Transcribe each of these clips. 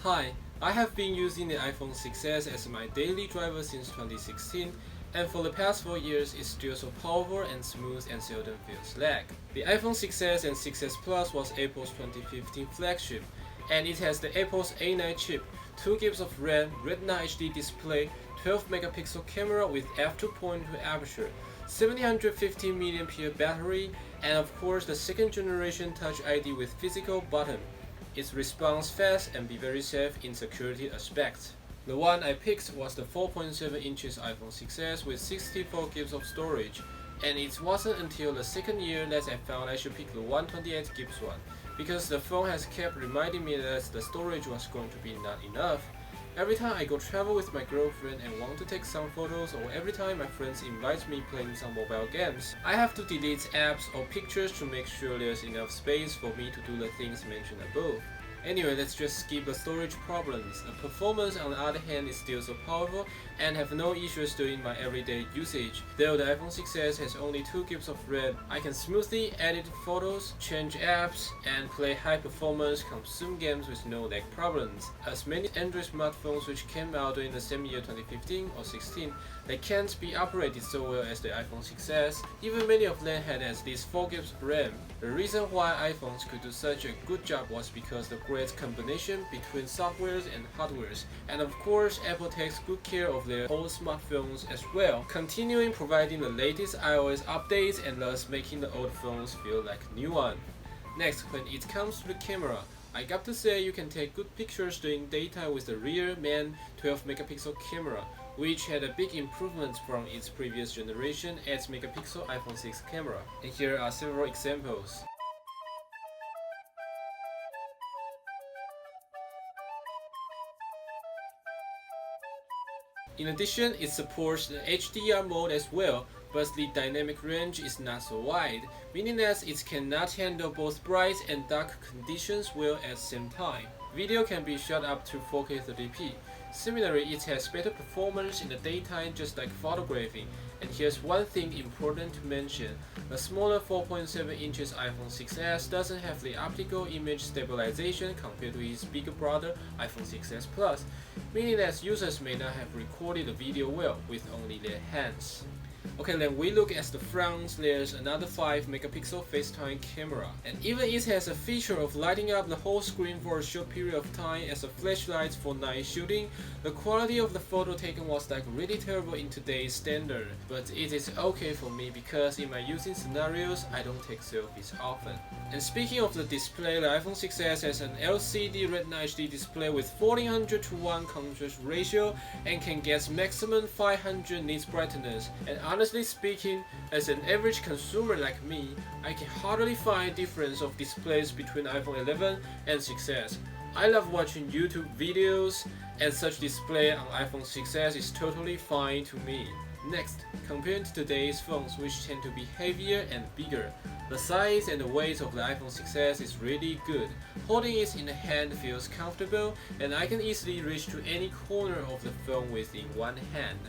Hi, I have been using the iPhone 6s as my daily driver since 2016, and for the past 4 years it's still so powerful and smooth and seldom feels lag. The iPhone 6s and 6s Plus was Apple's 2015 flagship, and it has the Apple's A9 chip, 2GB of RAM, Retina HD display, 12 megapixel camera with f2.2 aperture, 750 mAh battery, and of course the second generation Touch ID with physical button. It responds fast and be very safe in security aspects. The one I picked was the 4.7 inches iPhone 6s with 64GB of storage, and it wasn't until the second year that I found I should pick the 128GB one, because the phone has kept reminding me that the storage was going to be not enough. Every time I go travel with my girlfriend and want to take some photos, or every time my friends invite me playing some mobile games, I have to delete apps or pictures to make sure there's enough space for me to do the things mentioned above. Anyway, let's just skip the storage problems. The performance on the other hand is still so powerful and have no issues during my everyday usage. Though the iPhone 6s has only 2GB of RAM, I can smoothly edit photos, change apps, and play high performance consume games with no lag problems. As many Android smartphones which came out during the same year 2015 or 16, they can't be operated so well as the iPhone 6s. Even many of them had at least 4GB of RAM. The reason why iPhones could do such a good job was because the great combination between softwares and hardwares, and of course Apple takes good care of their old smartphones as well, continuing providing the latest iOS updates and thus making the old phones feel like new one. Next, when it comes to the camera, I got to say you can take good pictures during daytime with the rear main 12 megapixel camera, which had a big improvement from its previous generation 8 megapixel iPhone 6 camera. And here are several examples. In addition, it supports the HDR mode as well, but the dynamic range is not so wide, meaning that it cannot handle both bright and dark conditions well at the same time. Video can be shot up to 4K 30p. Similarly, it has better performance in the daytime just like photography. And here's one thing important to mention. The smaller 4.7 inches iPhone 6s doesn't have the optical image stabilization compared to its bigger brother iPhone 6s Plus, meaning that users may not have recorded the video well with only their hands. Okay, then we look at the front. There's another 5 megapixel FaceTime camera, and even it has a feature of lighting up the whole screen for a short period of time as a flashlight for night shooting. The quality of the photo taken was like really terrible in today's standard, but it is okay for me because in my using scenarios I don't take selfies often. And speaking of the display, the iPhone 6s has an LCD Retina HD display with 1400:1 contrast ratio and can get maximum 500 nits brightness. And honestly speaking, as an average consumer like me, I can hardly find difference of displays between iPhone 11 and 6s. I love watching YouTube videos, and such display on iPhone 6s is totally fine to me. Next, compared to today's phones which tend to be heavier and bigger, the size and the weight of the iPhone 6s is really good. Holding it in the hand feels comfortable, and I can easily reach to any corner of the phone within one hand.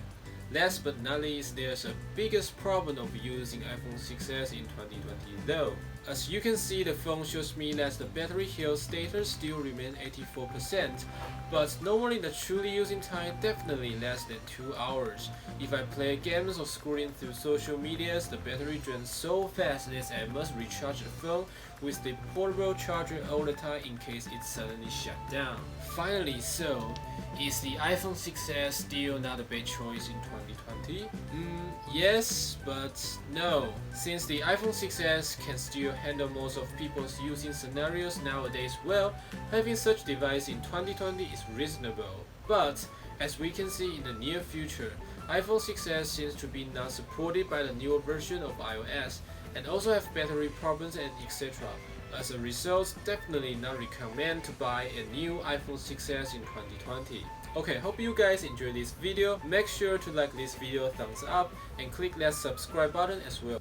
Last but not least, there's a biggest problem of using iPhone 6s in 2020 though. As you can see, the phone shows me that the battery health status still remains 84%, but normally the truly using time definitely less than 2 hours. If I play games or scrolling through social medias, the battery drains so fast that I must recharge the phone with the portable charger all the time in case it suddenly shut down. Finally, so is the iPhone 6s still not a bad choice in 2020? Yes, but no. Since the iPhone 6s can still handle most of people's using scenarios nowadays well, having such device in 2020 is reasonable. But as we can see in the near future, iPhone 6s seems to be not supported by the newer version of iOS, and also have battery problems and etc. As a result, definitely not recommend to buy a new iPhone 6s in 2020. Okay, hope you guys enjoyed this video. Make sure to like this video thumbs up and click that subscribe button as well.